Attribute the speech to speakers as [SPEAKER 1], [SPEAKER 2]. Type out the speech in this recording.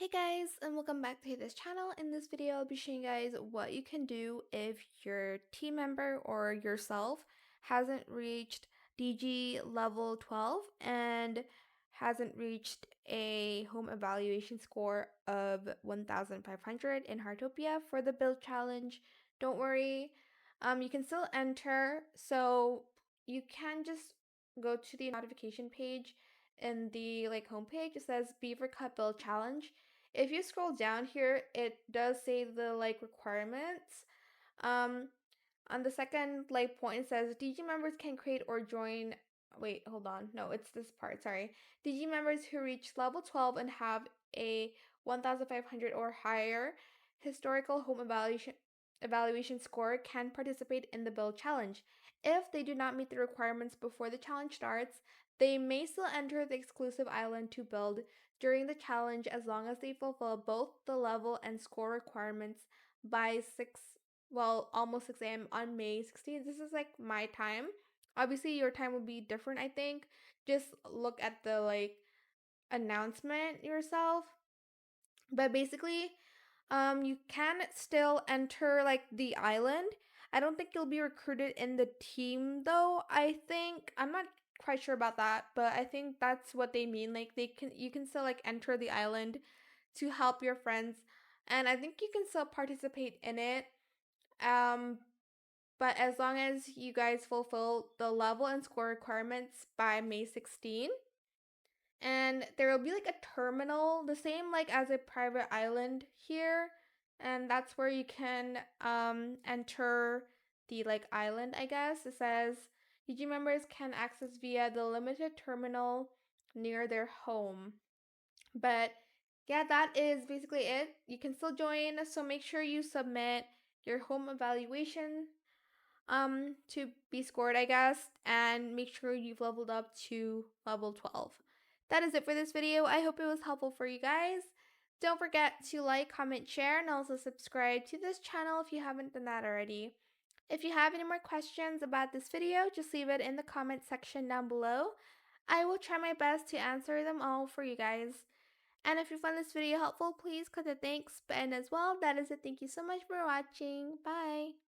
[SPEAKER 1] Hey guys, and welcome back to this channel. In this video, I'll be showing you guys what you can do if your team member or yourself hasn't reached DG level 12 and hasn't reached a home evaluation score of 1500 in Heartopia for the build challenge. Don't worry, you can still enter, so you can just go to the notification page in the homepage. It says Beaver Cut Build Challenge. If you scroll down here, it does say the requirements. Um, on the second point, it says DG members can create or join. Wait, hold on. No, it's this part. Sorry. DG members who reach level 12 and have a 1,500 or higher historical home evaluation score can participate in the build challenge. If they do not meet the requirements before the challenge starts, they may still enter the exclusive island to build during the challenge as long as they fulfill both the level and score requirements by almost 6 a.m. on May 16th. This is my time. Obviously, your time will be different, I think. Just look at the announcement yourself. But basically, you can still enter the island. I don't think you'll be recruited in the team though. I'm not quite sure about that, but I think that's what they mean. You can still enter the island to help your friends, and I think you can still participate in it. Um, but as long as you guys fulfill the level and score requirements by May 16th, and there will be a terminal, the same as a private island here, and that's where you can enter the island, I guess. It says UG members can access via the limited terminal near their home. But yeah, that is basically it. You can still join, so make sure you submit your home evaluation to be scored, I guess, and make sure you've leveled up to level 12. That is it for this video. I hope it was helpful for you guys. Don't forget to like, comment, share, and also subscribe to this channel if you haven't done that already. If you have any more questions about this video, just leave it in the comment section down below. I will try my best to answer them all for you guys. And if you found this video helpful, please click the thanks button as well. That is it. Thank you so much for watching. Bye!